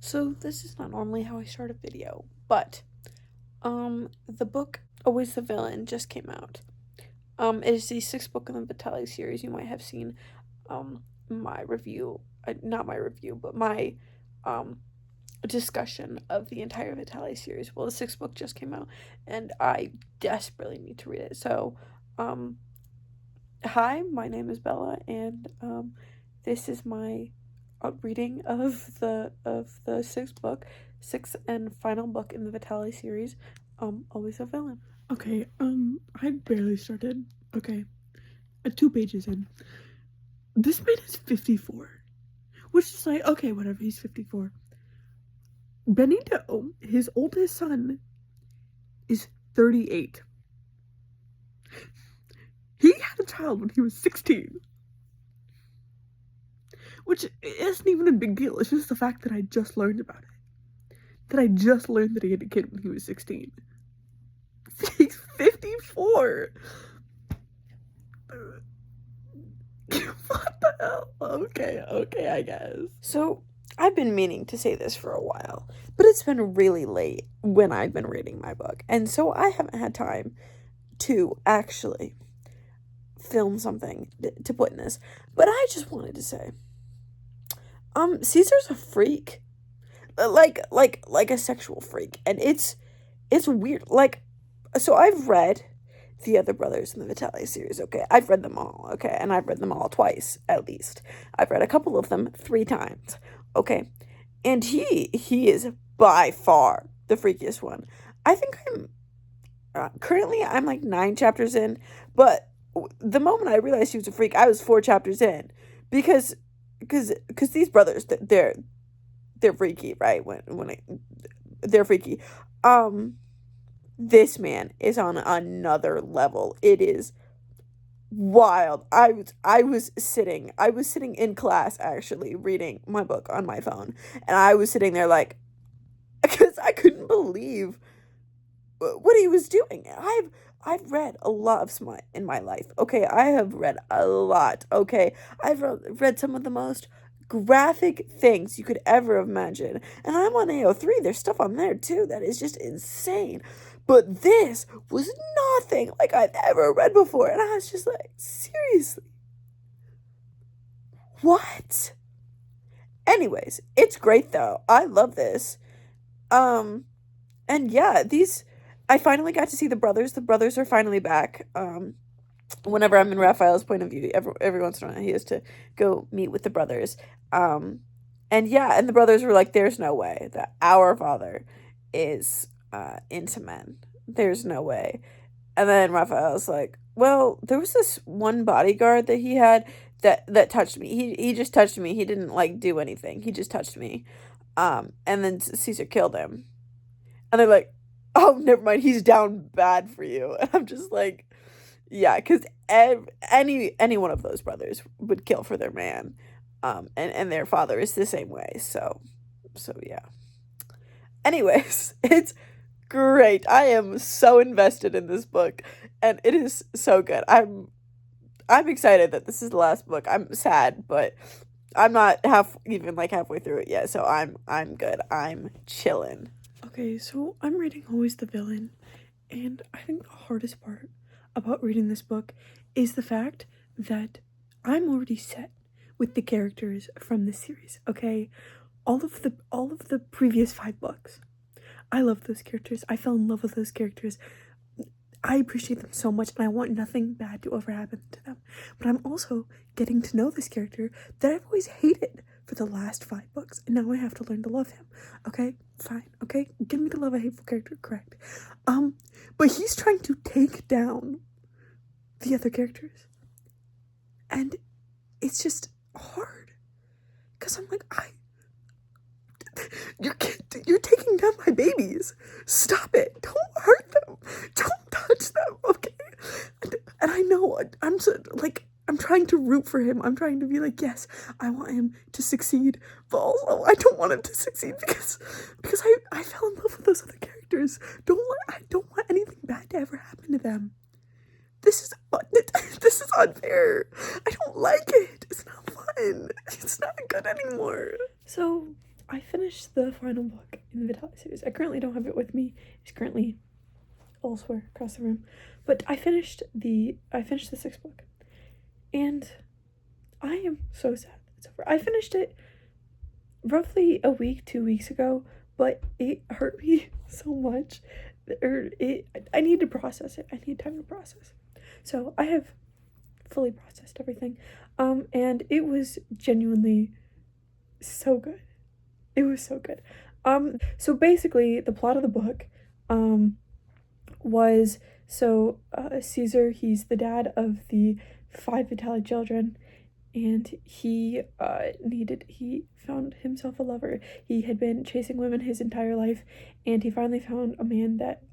So this is not normally how I start a video, but the book Always the Villain just came out. It is the sixth book in the Vitaly series. You might have seen my review, not my review, but my um discussion of the entire Vitaly series. Well, the sixth book just came out, and I desperately need to read it. So, um, hi, my name is Bella, and this is my reading of the sixth and final book in the Vitaly series. Always a Villain. Okay, I barely started. Okay, 2 pages in. This man is 54. Which is like, okay, whatever, he's 54. Benito, his oldest son, is 38. He had a child when he was 16. Which isn't even a big deal. It's just the fact that I just learned about it. That I just learned that he had a kid when he was 16. He's 54. What the hell? Okay, I guess. So, I've been meaning to say this for a while, but it's been really late when I've been reading my book, and so I haven't had time to actually film something to put in this. But I just wanted to say, Caesar's a freak, like a sexual freak, and it's weird. Like, so I've read the other brothers in the Vitaly series, okay? I've read them all, okay? And I've read them all twice, at least. I've read a couple of them 3 times, okay? And he is by far the freakiest one. I think currently I'm like 9 chapters in, but the moment I realized he was a freak, I was 4 chapters in. Because these brothers, they're freaky, right? They're freaky. This man is on another level. It is wild. I was sitting in class actually reading my book on my phone, and I was sitting there like, because I couldn't believe what he was doing. I've read a lot of smut in my life. Okay, I have read a lot. Okay, I've read some of the most graphic things you could ever imagine. And I'm on AO3. There's stuff on there too that is just insane. But this was nothing like I've ever read before. And I was just like, seriously? What? Anyways, it's great though. I love this. And yeah, I finally got to see the brothers. The brothers are finally back. Whenever I'm in Raphael's point of view, every once in a while he has to go meet with the brothers. And yeah, and the brothers were like, "There's no way that our father is into men. There's no way." And then Raphael's like, "Well, there was this one bodyguard that he had that touched me. He just touched me. He didn't like do anything. He just touched me." And then Caesar killed him. And they're like, "Oh, never mind. He's down bad for you." And I'm just like, yeah, because any one of those brothers would kill for their man, and their father is the same way. So yeah. Anyways, it's great. I am so invested in this book, and it is so good. I'm excited that this is the last book. I'm sad, but I'm not halfway through it yet. So I'm good. I'm chilling. Okay, so I'm reading Always the Villain, and I think the hardest part about reading this book is the fact that I'm already set with the characters from this series, okay? All of the previous 5 books. I love those characters. I fell in love with those characters. I appreciate them so much, and I want nothing bad to ever happen to them. But I'm also getting to know this character that I've always hated for the last 5 books, and now I have to learn to love him. Okay? Fine. Okay? Give me to love a hateful character, correct. But he's trying to take down the other characters. And it's just hard. Because I'm like, you're taking down my babies. Stop it. Don't hurt them. Don't touch them, okay? And I know, I'm trying to root for him. I'm trying to be like, yes, I want him to succeed. But also, I don't want him to succeed because I fell in love with those other characters. I don't want anything bad to ever happen to them. This is unfair. I don't like it. It's not fun. It's not good anymore. So I finished finished the final book in the Vitaly series. I currently don't have it with me. It's currently elsewhere across the room. But I finished the 6th book. And I am so sad it's over. I finished it roughly a week, 2 weeks ago, but it hurt me so much. I need to process it. I need time to process. So I have fully processed everything. And it was genuinely so good. It was so good. So basically the plot of the book, was Caesar, he's the dad of the 5 Vitaly children, and he found himself a lover. He had been chasing women his entire life, and he finally found a man that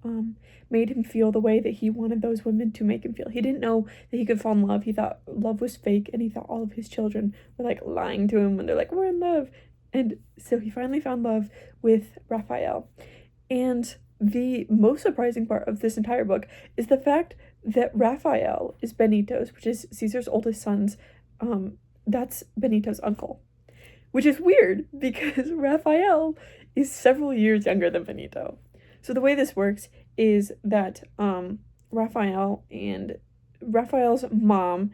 made him feel the way that he wanted those women to make him feel. He didn't know that he could fall in love. He thought love was fake, and he thought all of his children were like lying to him when they're like, we're in love. And so he finally found love with Raphael. And the most surprising part of this entire book is the fact that Raphael is Benito's, which is Caesar's oldest son's, that's Benito's uncle. Which is weird, because Raphael is several years younger than Benito. So the way this works is that, Raphael's mom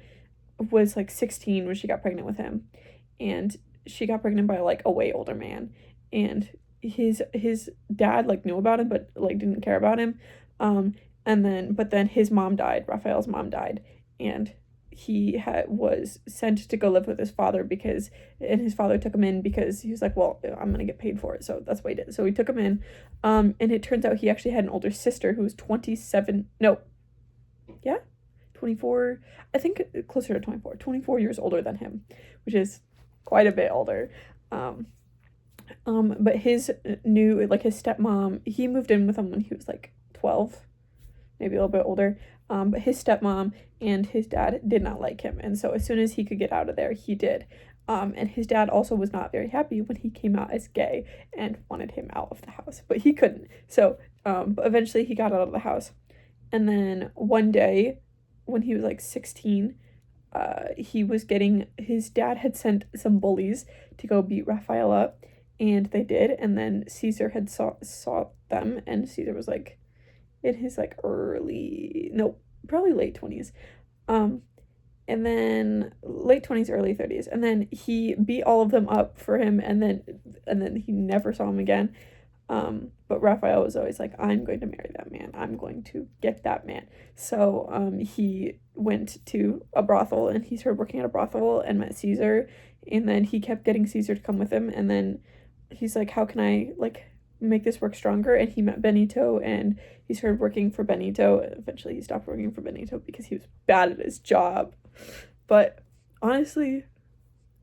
was like 16 when she got pregnant with him. And she got pregnant by like a way older man. And his dad like knew about him but like didn't care about him, but then his mom died. Raphael's mom died, and he was sent to go live with his father and his father took him in because he was like, well, I'm gonna get paid for it, so that's what he did. So he took him in, and it turns out he actually had an older sister who was 24, I think closer to 24 years older than him, which is quite a bit older. But his stepmom, he moved in with him when he was like 12, maybe a little bit older. But his stepmom and his dad did not like him. And so as soon as he could get out of there, he did. And his dad also was not very happy when he came out as gay and wanted him out of the house, but he couldn't. So, but eventually he got out of the house. And then one day when he was like 16, his dad had sent some bullies to go beat Raphael up. And they did, and then Caesar had saw them, and Caesar was like in his like probably late 20s, and then late 20s, early 30s, and then he beat all of them up for him, and then he never saw him again. But Raphael was always like, I'm going to marry that man. I'm going to get that man. So he went to a brothel, and he started working at a brothel and met Caesar, and then he kept getting Caesar to come with him, and then he's like, how can I like make this work stronger? And he met Benito, and he started working for Benito. Eventually he stopped working for Benito because he was bad at his job. But honestly,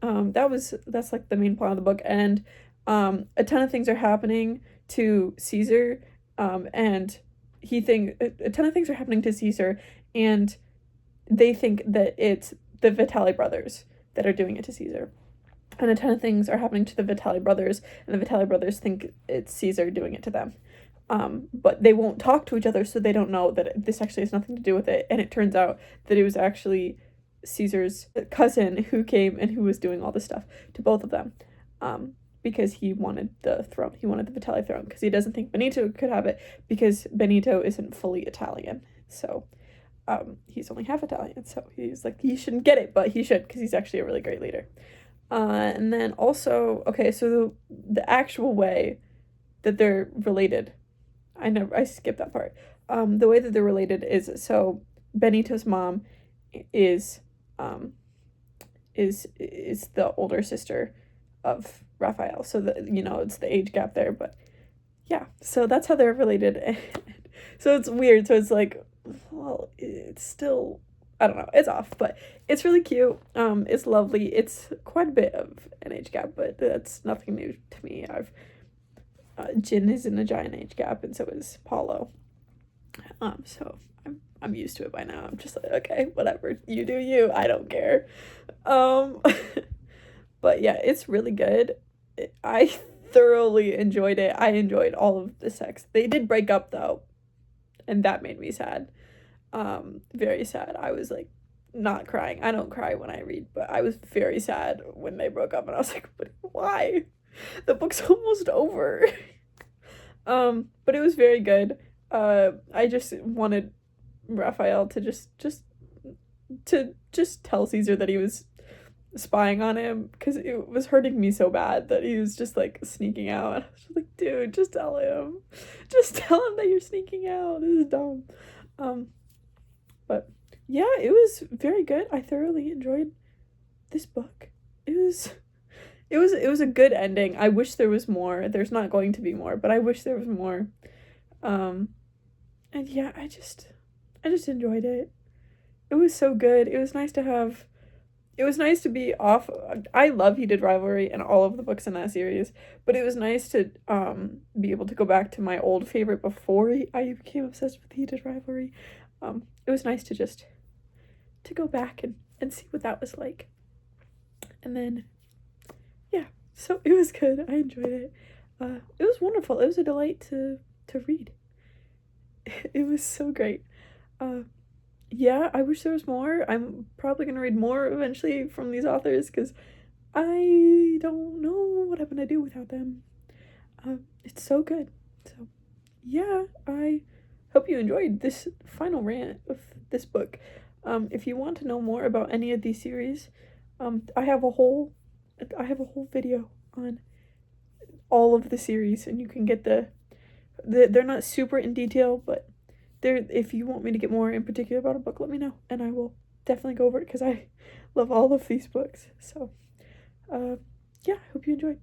that's like the main plot of the book. And a ton of things are happening to Caesar, and a ton of things are happening to Caesar, and they think that it's the Vitaly brothers that are doing it to Caesar. And a ton of things are happening to the Vitaly brothers, and the Vitaly brothers think it's Caesar doing it to them. But they won't talk to each other, so they don't know that this actually has nothing to do with it. And it turns out that it was actually Caesar's cousin who came and who was doing all this stuff to both of them, because he wanted the throne. He wanted the Vitaly throne because he doesn't think Benito could have it because Benito isn't fully Italian. So he's only half Italian, so he's like, he shouldn't get it, but he should because he's actually a really great leader. And then also, okay, so the actual way that they're related, I skipped that part. The way that they're related is, so Benito's mom is the older sister of Raphael. So it's the age gap there, but yeah, so that's how they're related. So it's weird. So it's like, well, it's still, I don't know, it's off, but it's really cute. It's lovely. It's quite a bit of an age gap, but that's nothing new to me. Jin is in a giant age gap, and so is Paulo. So I'm used to it by now. I'm just like, okay, whatever, you do you, I don't care. But yeah, it's really good. I thoroughly enjoyed it. I enjoyed all of the sex. They did break up though, and that made me sad. Very sad. I was like not crying. I don't cry when I read, but I was very sad when they broke up, and I was like, but why? The book's almost over. But it was very good. I just wanted Raphael to just tell Caesar that he was spying on him because it was hurting me so bad that he was just like sneaking out. I was just like, dude, just tell him. Just tell him that you're sneaking out. This is dumb. Um, but yeah, it was very good. I thoroughly enjoyed this book. It was a good ending. I wish there was more. There's not going to be more, but I wish there was more. Um and yeah, I just enjoyed it. It was so good. It was nice to be off. I love Heated Rivalry and all of the books in that series, but it was nice to be able to go back to my old favorite before I became obsessed with Heated Rivalry. It was nice to just to go back and see what that was like. And then yeah, so it was good. I enjoyed it. It was wonderful. It was a delight to read. It was so great. Uh, yeah, I wish there was more. I'm probably gonna read more eventually from these authors because I don't know what I'm gonna do without them. It's so good. So yeah, I hope you enjoyed this final rant of this book. If you want to know more about any of these series, I have a whole video on all of the series, and you can get they're not super in detail, but they're if you want me to get more in particular about a book, let me know, and I will definitely go over it because I love all of these books. So, uh, yeah, I hope you enjoyed.